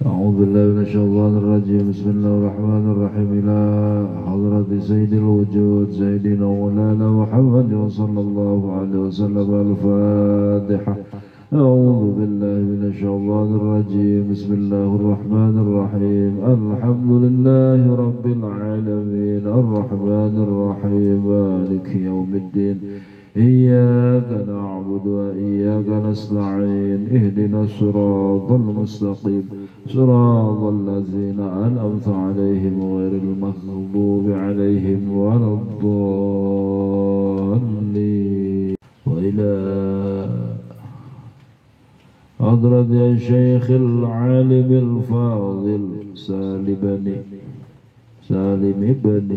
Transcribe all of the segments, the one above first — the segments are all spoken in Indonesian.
أعوذ بالله من الشيطان الرجيم. بسم الله الرحمن الرحيم. إلى حضرة سيد الوجود سيدنا مولانا محمد وصلى الله عليه وسلم. الفاتحة. أعوذ بالله من الشيطان الرجيم. بسم الله الرحمن الرحيم. الحمد لله رب العالمين الرحمن الرحيم مالك يوم الدين. إياك نعبد وإياك نستعين. اهدنا الصراط المستقيم صراط الذين أنعمت عليهم غير المغضوب عليهم ولا الضالين. وإلى حضرة الشيخ العالم الفاضل سالم بن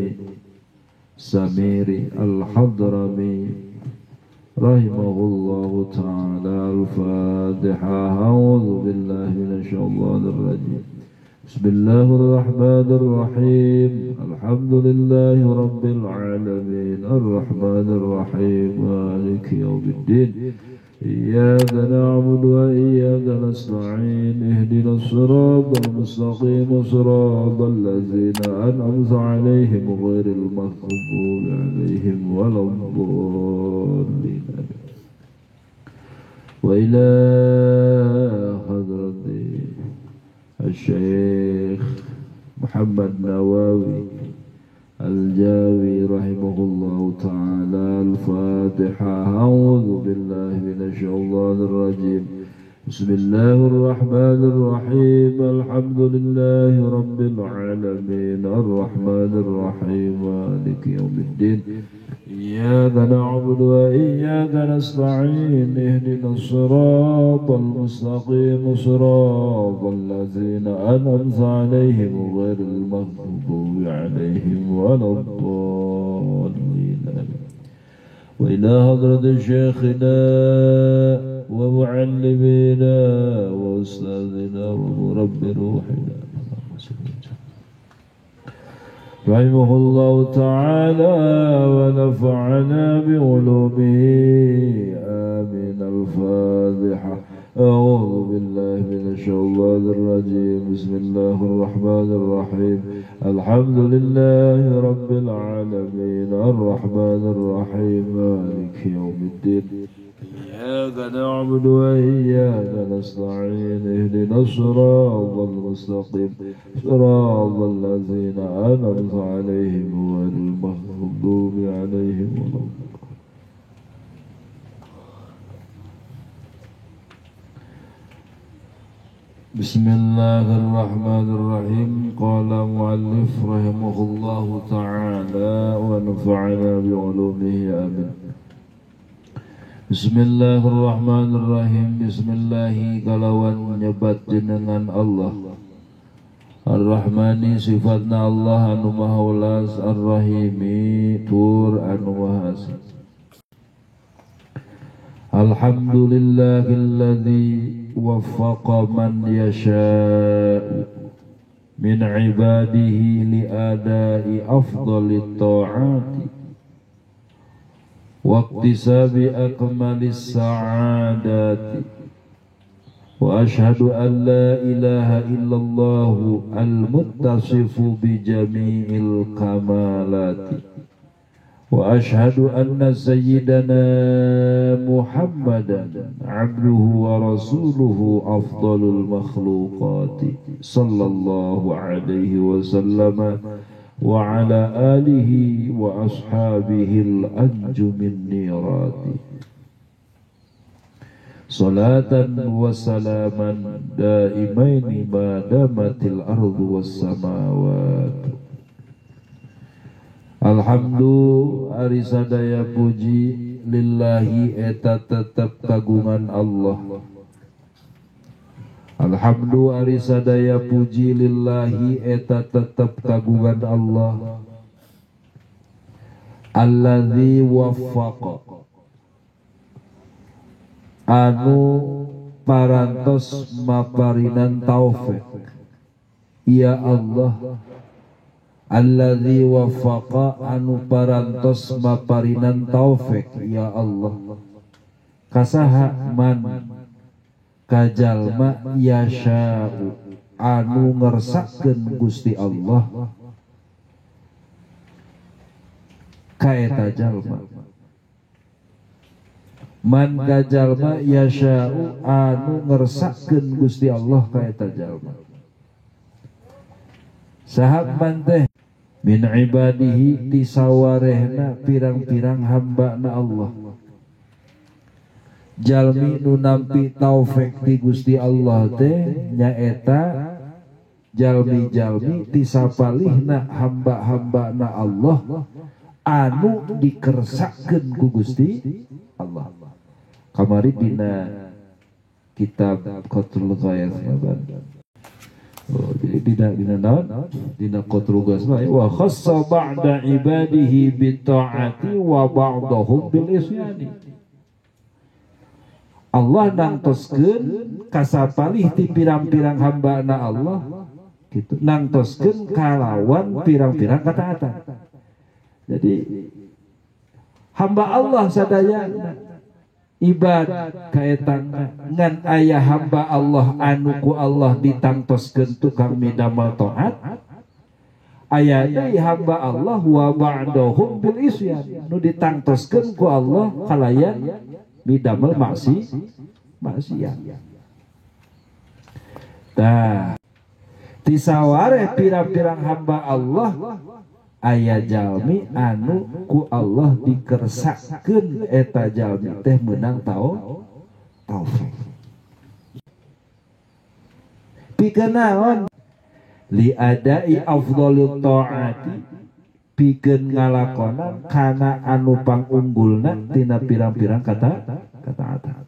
سمير الحضرمي رحمه الله تعالى. الفاتحة. أعوذ بالله من الشيطان الرجيم. بسم الله الرحمن الرحيم. الحمد لله رب العالمين الرحمن الرحيم مالك يوم الدين. إياك نعبد وإياك نستعين. اهدنا الصراط المستقيم صراط الذين أنعمت عليهم غير المغضوب عليهم ولا الضالين. وإلى حضرة الشيخ محمد نواوي الجاوي رحمه الله تعالى. الفاتحة. أعوذ بالله من الشيطان الرجيم. بسم الله الرحمن الرحيم. الحمد لله رب العالمين الرحمن الرحيم مالك يوم الدين. إياك نعبد وإياك نستعين. اهدنا الصراط المستقيم صراط الذين أنعمت عليهم غير المغضوب عليهم ولا الضالين. وإلى حضرة شيخنا ومعلمنا وأستاذنا ومربي روحنا رحمه الله تعالى ونفعنا بعلومه آمين. الفاتحة. أعوذ بالله من الشيطان الرجيم. بسم الله الرحمن الرحيم. الحمد لله رب العالمين الرحمن الرحيم مالك يوم الدين. إياك نعبد وإياك نستعين. اهدنا الصراط المستقيم صراط الذين أنعمت عليهم غير المغضوب عليهم ولا الضالين. بسم الله الرحمن الرحيم. قال مؤلف رحمه الله تعالى ونفعنا بعلومه آمين. Bismillahirrahmanirrahim. Bismillahi kalawan nyebat jenengan Allah Ar-Rahmani sifatna Allah anu maha welas, Ar-Rahimi tur anu maha asih. Alhamdulillahilladzi waffaqa man yasha'u min ibadihi li adai afdalit ta'ati waqtisabi akmalis sa'adati. Wa ashhadu an la ilaha illallah al-muttasifu bi jami'il kamalati. Wa ashhadu anna sayyidana Muhammadan abduhu wa rasuluhu afdalul makhluqati sallallahu alaihi wasallam wa ala alihi wa ashabihi al-anjumin nirati. Salatan wa salaman daimaini ma damatil ardu was samawat. Alhamdu ari sadaya puji lillahi eta tetep kagungan Allah. Alhamdu ari sadaya puji lillahi eta tetep kagungan Allah. Alladzi waffaqa anu parantos maparinan taufik. Ya Allah. Alladzi waffaqa anu parantos maparinan taufik. Ya Allah. Kasaha man kajalma yasha'u anu ngersakkeun Gusti Allah ka eta jalma. Man ka jalma yasha'u anu ngersakkeun Gusti Allah ka eta jalma. Sahab man teh min ibadihi tisawarehna pirang-pirang hamba-Na Allah. Jalmi nu nampi taufik ti Gusti Allah teh nyaeta jalmi-jalmi tisapalihna hamba-hamba-Na Allah anu dikersakkeun ku Gusti Allah. Kamari dina kitab Qatrul Ghayas jadi dina Qatrul Ghayas wa khassa ba'da ibadihi bi ta'ati wa ba'dahum bil isyani. Allah nangtoskeun kasapalih ti pirang-pirang hamba-Na Allah gitu, nangtoskeun kalawan pirang-pirang kataatan. Jadi hamba Allah sadaya ibad kaetan ngan aya hamba Allah anu ku Allah ditangtoskeun tukang midamel taat, aya deui hamba Allah wa ba'dahum bil isyan nu ditangtoskeun ku Allah kalayan midamel maksiat. Tah tisaware pirang-pirang hamba Allah aya jalmi anu ku Allah dikersakkeun eta jalmi teh meunang taufik. Pikeun naon? Li adai afdhalut taati, pikeun ngalakonan kana anu pangunggulna tina pirang-pirang kataatan.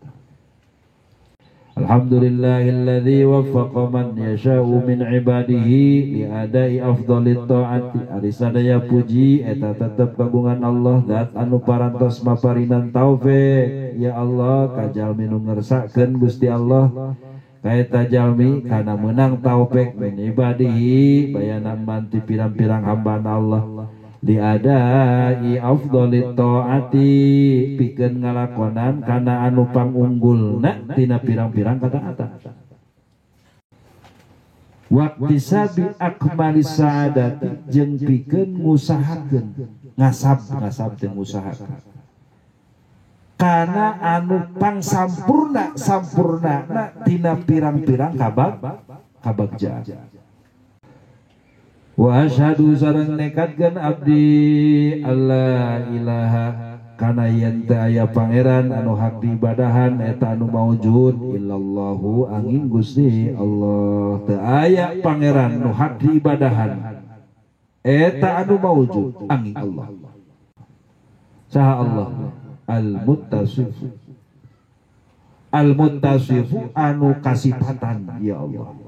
Alhamdulillahilladzi waffaqa man yasha'u min ibadihi li adai afdhalit taati. Ari sadaya puji eta tetep kagungan Allah zat anu parantos maparinan taufik ya Allah ka jalmi nu ngersakkeun Gusti Allah ka eta jalmi kana meunang taufik min ibadihi bayanan manti pirang-pirang hamba-Na Allah li adai afdhalit taati, pikeun ngalakonan kana anu pangunggulna tina pirang-pirang kataatan. Waqtisabi akmalis sa'adati, jeung pikeun ngusahakeun ngasab teh ngusahakeun kana anu sampurnana tina pirang-pirang kabagjaan. Wa asyhadu sareng nekatkeun abdi alla ilaha kana yen teu aya pangeran anu hak diibadahan eta anu maujud illallahu angin Gusti Allah. Teu aya pangeran anu hak diibadahan eta anu maujud angin Allah. Saha Allah? Al-muttasifu anu kasipatan ya Allah.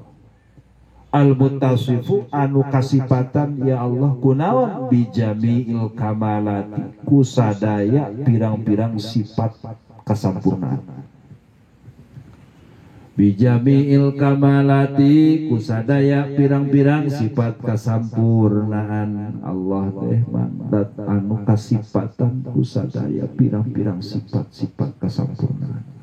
Al-muttasifu anu kasipatan ya Allah kunaon bijamiil kamalati kusadaya pirang-pirang sifat kasampurnaan. Bijamiil kamalati kusadaya pirang-pirang sifat kasampurnaan Allah teh mandat anu kasipatan kusadaya pirang-pirang sifat-sifat kasampurnaan.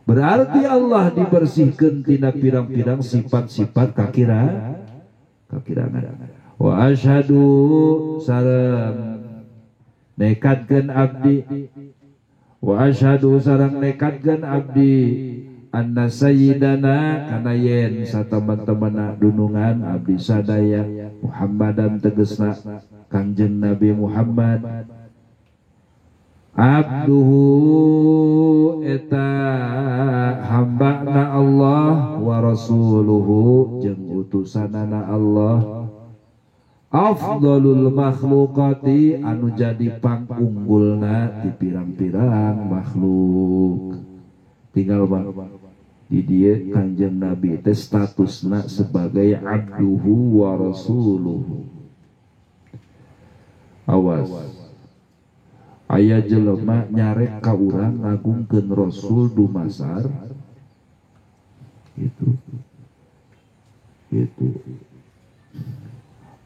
Berarti Allah dibersihkeun tina pirang-pirang sifat-sifat kakirangan. Wa asyhadu sareng nekatkeun abdi wa asyhadu sareng nekatkeun abdi anna sayyidana kana yen sateman-temanna dunungan abdi sadaya Muhammadan tegesna Kangjeng Nabi Muhammad abduhu eta hamba-Na Allah wa rasuluhu jeung utusanana Allah afdalul makhluqati anu jadi pangunggulna di pirang-pirang makhluk. Tinggal di dia Kanjeng Nabi teh statusna sebagai abduhu wa rasuluhu. Awas aya jelema nyarek ka urang ngagungkeun Rasul dumasar gitu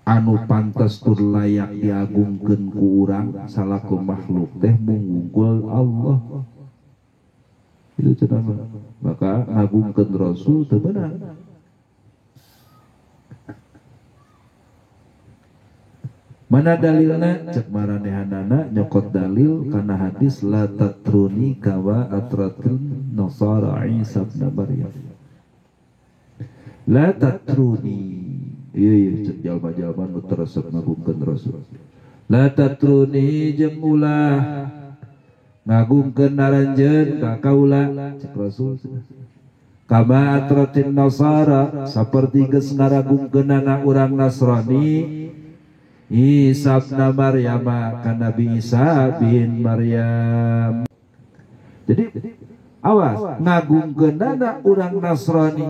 anu pantes tur layak diagungkeun ku urang salaku makhluk teh munggul Allah itu cenah. Maka ngagungkeun Rasul teu beunang Mana dalilna? Cek maranehanana nyokot dalil kana hadis la tatruni kawa atratun nasara Isa ibn Maryam. La tatruni. Iya cek jalma-jalma nu teresep ngagungkeun Rasul. La tatruni jeung ulah ngagungkeun naranjeun ka kaula cek Rasul. Kama atratin nasara saperti geus ngaragungkeunana urang Nasrani Isa bin Maryam kan Nabi Isa bin Maryam. Jadi awas ngagungkeunana urang Nasrani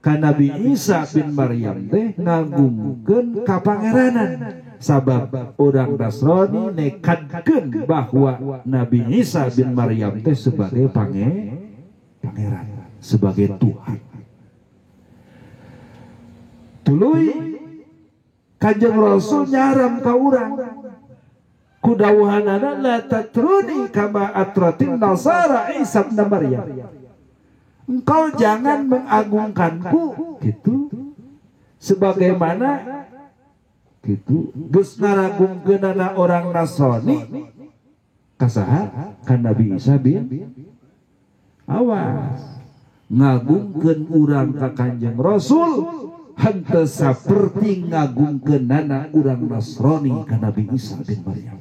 kan Nabi Isa bin Maryam teh ngagungkeun ka pangeranan. Sabab urang Nasrani nekadkeun bahwa Nabi Isa bin Maryam teh sebagai pangeran, sebagai Tuhan. Tuluy Kanjeng Rasul nyaram ka urang kudawuhanana la tatruni kama atratin nasara Isa bin Maryam. Engkau jangan mengagungkanku gitu sebagaimana gitu geus ngaragungkeunana orang Nasrani kasaha kan Nabi Isa bin. Awas ngagungkeun urang ka Kanjeng Rasul henteu saperti ngagungkeunana urang Nasrani ka Nabi Isa bin Maryam.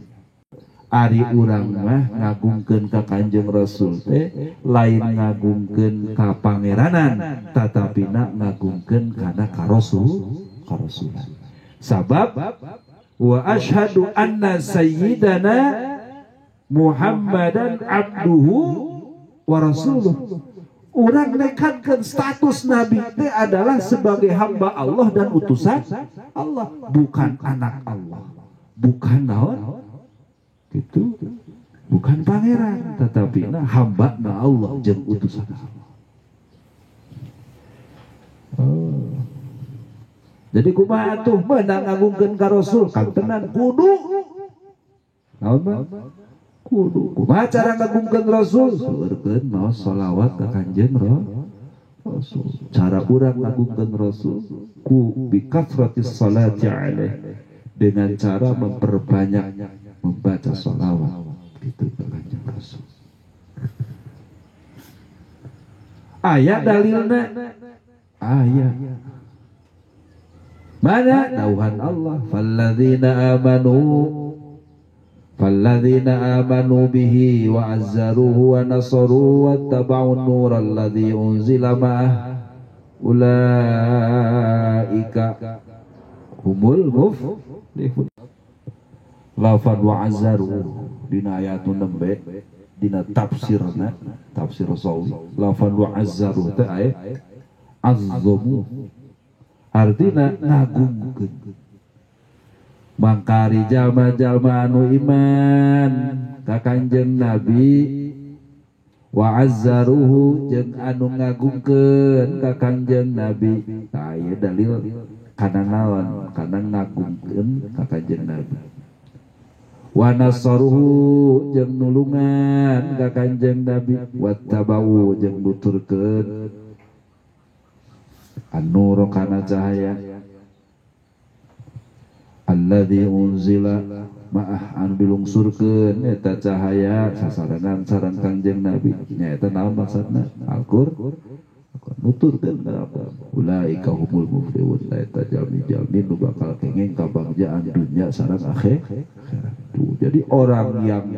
Ari urang mah ngagungkeun ka Kanjeng Rasul teh lain ngagungkeun ka pangeranan tatapina ngagungkeun kana ka Rasulan. Sabab wa asyhadu anna sayyidana Muhammadan abduhu wa rasuluh. Orang nekatkan status Nabi itu adalah sebagai hamba Allah dan utusan Allah, bukan anak Allah, bukan naon, itu bukan pangeran, tetapi hamba na Allah jeung utusan Allah. Oh. Jadi kumaha atuh meunang ngagungkeun ka Rasul kang tenan kudu naon kudu kumaha cara ngagungkeun Rasul sueurkeun maos shalawat ka Kanjeng Rasul. Cara urang ngagungkeun Rasul ku bi kasratis salati alaih, dengan cara memperbanyak membaca shalawat gitu ka Kanjeng Rasul. Ayat dalilna ayat mana dauhan Allah falladzina amanu bihi wa azzaruhu wa nasaruhu wattaba'un nural ladzi unzila ma'ah ulaika humul muflihun. Lafad wa azzaruhu dina ayatun nembe dina tafsirna tafsir Rasul. Lafad wa azzaruhu teh aya azzamu artina ngagungkeun. Mangkari jalma-jalma anu iman ka Kanjeng Nabi wa azzaruhu jeung anu ngagungkeun ka Kanjeng Nabi. Aya dalil kana naon? Kana ngagungkeun ka Kanjeng Nabi. Wa nasaruhu jeung nulungan ka Kanjeng Nabi, wattabau jeung nuturkeun an-nur kana cahaya alladzi unzila ma'ah anu dilungsurkeun eta cahaya sasaranan sareng Kanjeng Nabi nyaeta naon maksudna Al-Qur'an nuturkeun apa ulaika humul muflihun eta jalmi-jalmi nu bakal kenging kabagjaan dunya sareng akhirat. Jadi orang yang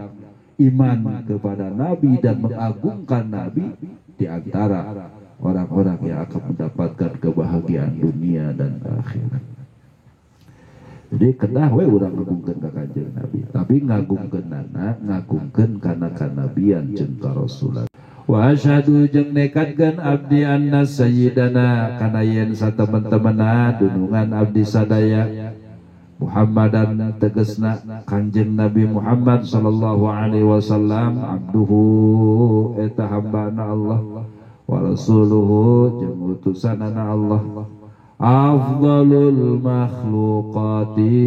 iman kepada Nabi dan mengagungkan Nabi di antara orang-orang yang akan mendapatkan kebahagiaan dunia dan akhirat. Jadi kenah we urang ngagungkeun ka Kanjeng Nabi, tapi ngagungkeunana ngagungkeun kana kanabian jeung ka Rasul. Wa asyhadu jeung nekatkeun abdi anna sayyidana kana yen satemen-temenna dunungan abdi sadaya Muhammadan tegasna Kanjeng Nabi Muhammad sallallahu alaihi wasallam abduhu eta hambana Allah wa rasuluhu jeung utusanana Allah afdalul makhluqati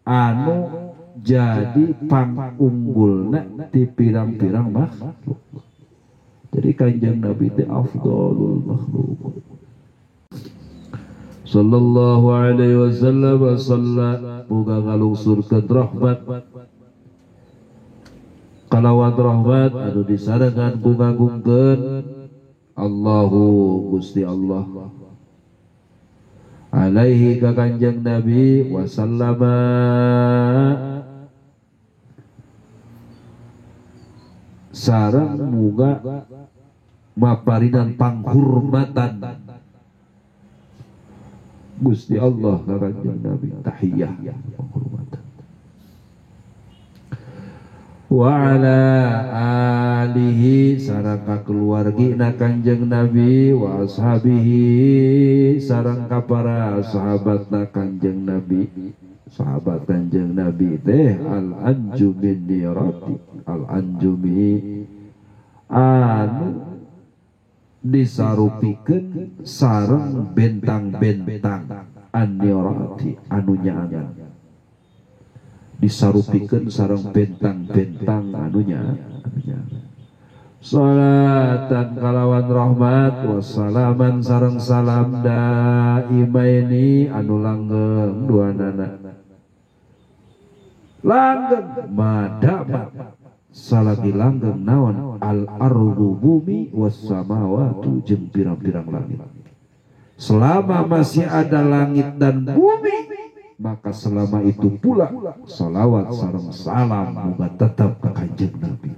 anu jadi pangunggulna ti pirang-pirang makhluk. Jadi Kanjeng Nabi teh afdalul makhluk. sallallahu alaihi wasallam salla muga ngalungsurkeun rahmat kalawat rahmat anu disarengan ku ngagungkeun Allahu Gusti Allah alaihi ka Kanjeng Nabi wasallama sareng muga maparinan panghormatan Gusti Allah ka Kanjeng Nabi tahiyah penghormatan wa ala alihi sareng ka keluargina Kanjeng Nabi wa ashabihi sareng ka para sahabatna Kanjeng Nabi sahabat Kanjeng Nabi teh al anjumin nirati al anjumi anu disarupikeun sareng bentang-bentang an-nirati anu nyaangan disarupikeun sareng bentang-bentang anu nyaangan salatan kalawan rahmat wassalaman sareng salam daimaini anu langgeng duanana langgeng madama salagi langgeng naon al ardu bumi was samawati jeung pirang-pirang langit selama masih ada langit dan bumi maka selama itu pula salawat sareng salam muga tetap ka Kanjeng Nabi